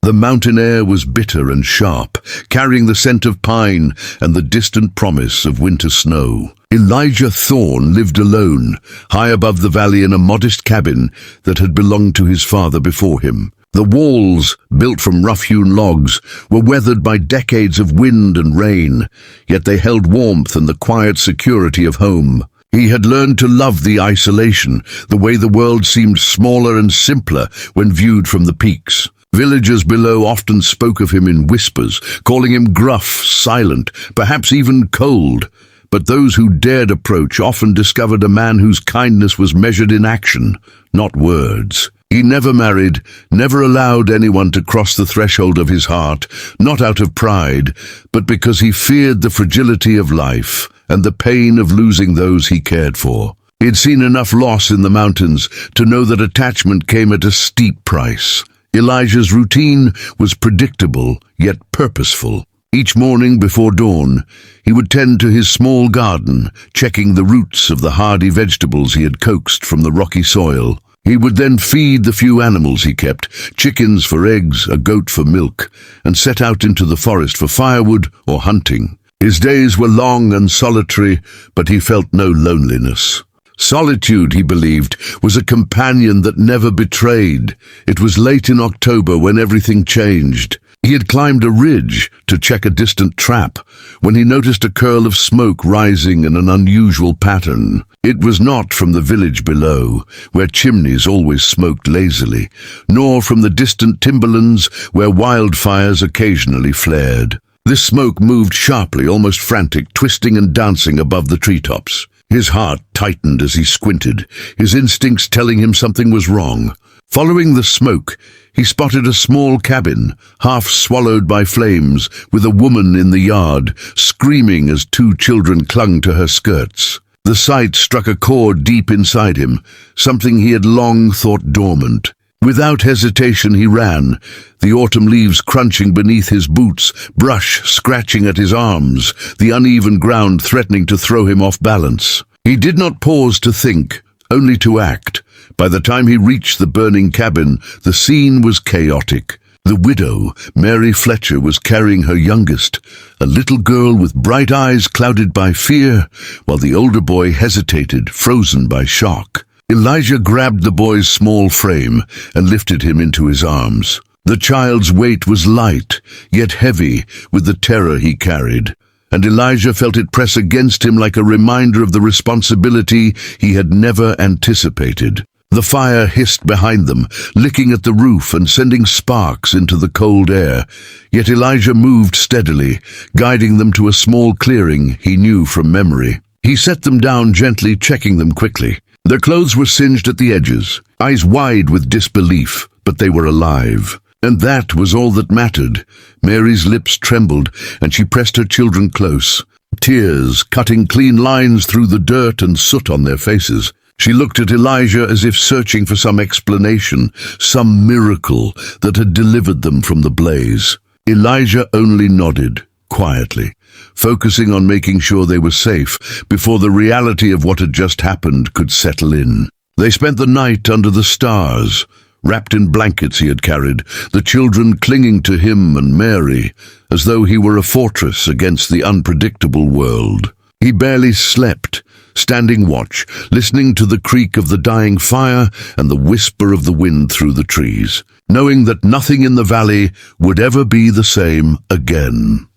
The mountain air was bitter and sharp, carrying the scent of pine and the distant promise of winter snow. Elijah Thorne lived alone, high above the valley in a modest cabin that had belonged to his father before him. The walls, built from rough-hewn logs, were weathered by decades of wind and rain, yet they held warmth and the quiet security of home. He had learned to love the isolation, the way the world seemed smaller and simpler when viewed from the peaks. Villagers below often spoke of him in whispers, calling him gruff, silent, perhaps even cold. But those who dared approach often discovered a man whose kindness was measured in action, not words. He never married, never allowed anyone to cross the threshold of his heart, not out of pride, but because he feared the fragility of life and the pain of losing those he cared for. He had seen enough loss in the mountains to know that attachment came at a steep price. Elijah's routine was predictable, yet purposeful. Each morning before dawn, he would tend to his small garden, checking the roots of the hardy vegetables he had coaxed from the rocky soil. He would then feed the few animals he kept, chickens for eggs, a goat for milk, and set out into the forest for firewood or hunting. His days were long and solitary, but he felt no loneliness. Solitude, he believed, was a companion that never betrayed. It was late in October when everything changed. He had climbed a ridge to check a distant trap when he noticed a curl of smoke rising in an unusual pattern. It was not from the village below, where chimneys always smoked lazily, nor from the distant timberlands where wildfires occasionally flared. This smoke moved sharply, almost frantic, twisting and dancing above the treetops. His heart tightened as he squinted, his instincts telling him something was wrong. Following the smoke, he spotted a small cabin, half swallowed by flames, with a woman in the yard, screaming as two children clung to her skirts. The sight struck a chord deep inside him, something he had long thought dormant. Without hesitation he ran, the autumn leaves crunching beneath his boots, brush scratching at his arms, the uneven ground threatening to throw him off balance. He did not pause to think, only to act. By the time he reached the burning cabin, the scene was chaotic. The widow, Mary Fletcher, was carrying her youngest, a little girl with bright eyes clouded by fear, while the older boy hesitated, frozen by shock. Elijah grabbed the boy's small frame and lifted him into his arms. The child's weight was light, yet heavy with the terror he carried, and Elijah felt it press against him like a reminder of the responsibility he had never anticipated. The fire hissed behind them, licking at the roof and sending sparks into the cold air, yet Elijah moved steadily, guiding them to a small clearing he knew from memory. He set them down gently, checking them quickly. Their clothes were singed at the edges, eyes wide with disbelief, but they were alive. And that was all that mattered. Mary's lips trembled, and she pressed her children close, tears cutting clean lines through the dirt and soot on their faces. She looked at Elijah as if searching for some explanation, some miracle that had delivered them from the blaze. Elijah only nodded, quietly, focusing on making sure they were safe before the reality of what had just happened could settle in. They spent the night under the stars, wrapped in blankets he had carried, the children clinging to him and Mary, as though he were a fortress against the unpredictable world. He barely slept, standing watch, listening to the creak of the dying fire and the whisper of the wind through the trees, knowing that nothing in the valley would ever be the same again.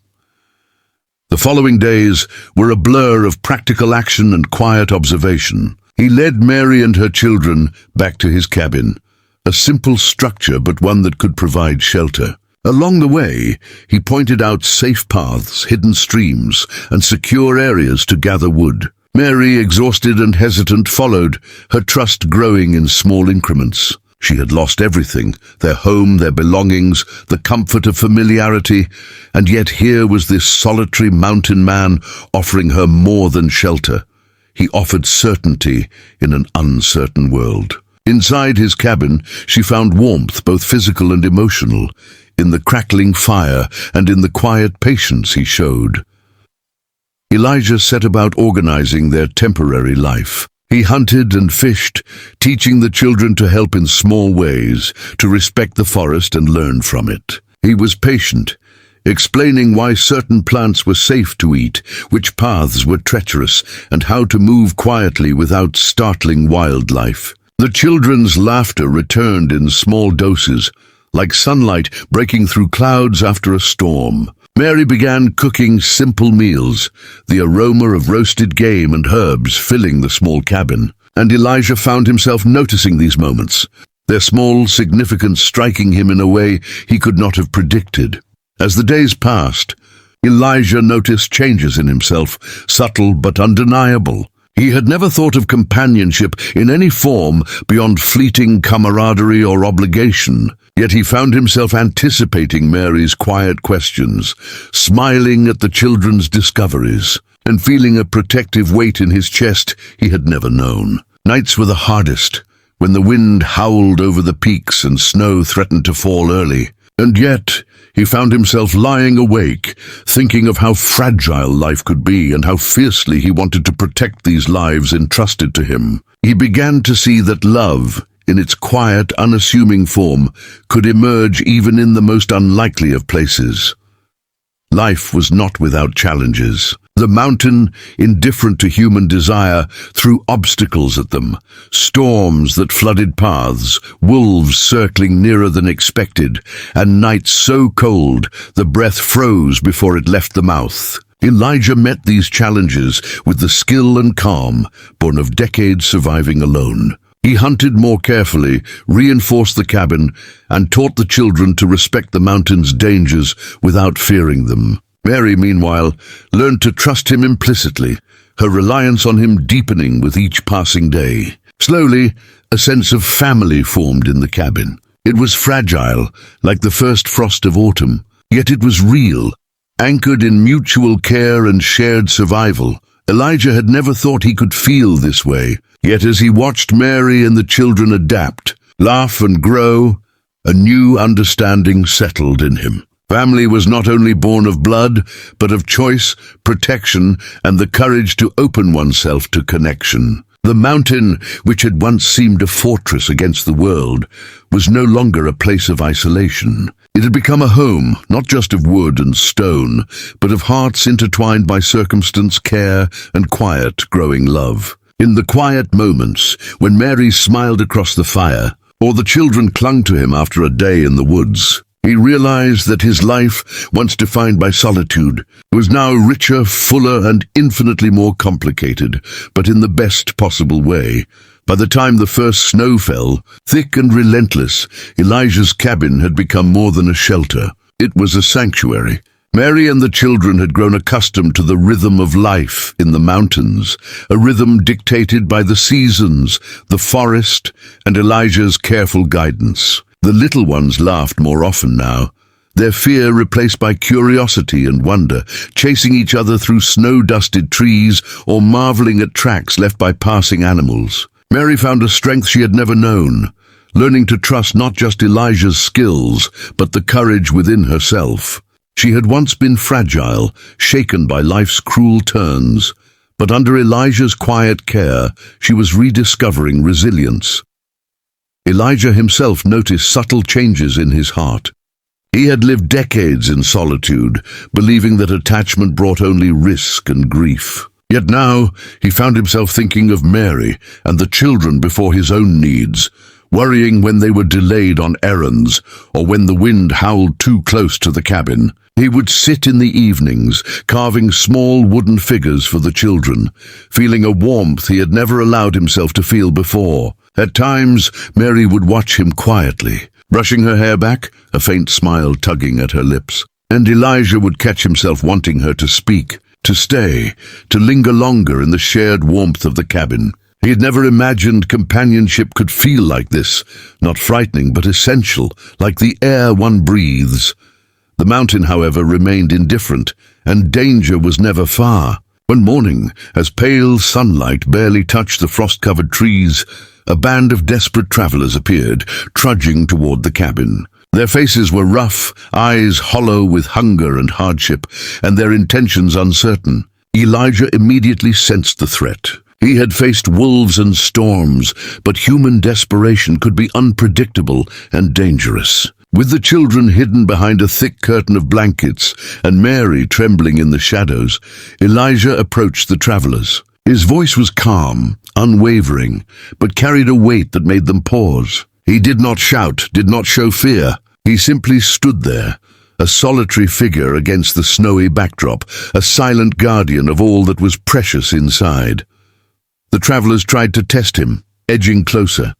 The following days were a blur of practical action and quiet observation. He led Mary and her children back to his cabin, a simple structure but one that could provide shelter. Along the way, he pointed out safe paths, hidden streams, and secure areas to gather wood. Mary, exhausted and hesitant, followed, her trust growing in small increments. She had lost everything, their home, their belongings, the comfort of familiarity, and yet here was this solitary mountain man offering her more than shelter. He offered certainty in an uncertain world. Inside his cabin, she found warmth, both physical and emotional, in the crackling fire and in the quiet patience he showed. Elijah set about organizing their temporary life. He hunted and fished, teaching the children to help in small ways, to respect the forest and learn from it. He was patient, explaining why certain plants were safe to eat, which paths were treacherous, and how to move quietly without startling wildlife. The children's laughter returned in small doses, like sunlight breaking through clouds after a storm. Mary began cooking simple meals, the aroma of roasted game and herbs filling the small cabin, and Elijah found himself noticing these moments, their small significance striking him in a way he could not have predicted. As the days passed, Elijah noticed changes in himself, subtle but undeniable. He had never thought of companionship in any form beyond fleeting camaraderie or obligation, yet he found himself anticipating Mary's quiet questions, smiling at the children's discoveries, and feeling a protective weight in his chest he had never known. Nights were the hardest, when the wind howled over the peaks and snow threatened to fall early, and yet he found himself lying awake, thinking of how fragile life could be and how fiercely he wanted to protect these lives entrusted to him. He began to see that love, in its quiet, unassuming form, could emerge even in the most unlikely of places. Life was not without challenges. The mountain, indifferent to human desire, threw obstacles at them, storms that flooded paths, wolves circling nearer than expected, and nights so cold the breath froze before it left the mouth. Elijah met these challenges with the skill and calm born of decades surviving alone. He hunted more carefully, reinforced the cabin, and taught the children to respect the mountain's dangers without fearing them. Mary, meanwhile, learned to trust him implicitly, her reliance on him deepening with each passing day. Slowly, a sense of family formed in the cabin. It was fragile, like the first frost of autumn, yet it was real, anchored in mutual care and shared survival. Elijah had never thought he could feel this way, yet as he watched Mary and the children adapt, laugh and grow, a new understanding settled in him. Family was not only born of blood, but of choice, protection, and the courage to open oneself to connection. The mountain, which had once seemed a fortress against the world, was no longer a place of isolation. It had become a home, not just of wood and stone, but of hearts intertwined by circumstance, care, and quiet, growing love. In the quiet moments, when Mary smiled across the fire, or the children clung to him after a day in the woods, he realized that his life, once defined by solitude, was now richer, fuller, and infinitely more complicated, but in the best possible way. By the time the first snow fell, thick and relentless, Elijah's cabin had become more than a shelter. It was a sanctuary. Mary and the children had grown accustomed to the rhythm of life in the mountains, a rhythm dictated by the seasons, the forest, and Elijah's careful guidance. The little ones laughed more often now, their fear replaced by curiosity and wonder, chasing each other through snow-dusted trees or marveling at tracks left by passing animals. Mary found a strength she had never known, learning to trust not just Elijah's skills, but the courage within herself. She had once been fragile, shaken by life's cruel turns, but under Elijah's quiet care, she was rediscovering resilience. Elijah himself noticed subtle changes in his heart. He had lived decades in solitude, believing that attachment brought only risk and grief. Yet now he found himself thinking of Mary and the children before his own needs, worrying when they were delayed on errands or when the wind howled too close to the cabin. He would sit in the evenings, carving small wooden figures for the children, feeling a warmth he had never allowed himself to feel before. At times, Mary would watch him quietly, brushing her hair back, a faint smile tugging at her lips. And Elijah would catch himself wanting her to speak, to stay, to linger longer in the shared warmth of the cabin. He had never imagined companionship could feel like this, not frightening but essential, like the air one breathes. The mountain, however, remained indifferent, and danger was never far. One morning, as pale sunlight barely touched the frost-covered trees, a band of desperate travelers appeared, trudging toward the cabin. Their faces were rough, eyes hollow with hunger and hardship, and their intentions uncertain. Elijah immediately sensed the threat. He had faced wolves and storms, but human desperation could be unpredictable and dangerous. With the children hidden behind a thick curtain of blankets and Mary trembling in the shadows, Elijah approached the travelers. His voice was calm, unwavering, but carried a weight that made them pause. He did not shout, did not show fear. He simply stood there, a solitary figure against the snowy backdrop, a silent guardian of all that was precious inside. The travelers tried to test him, edging closer.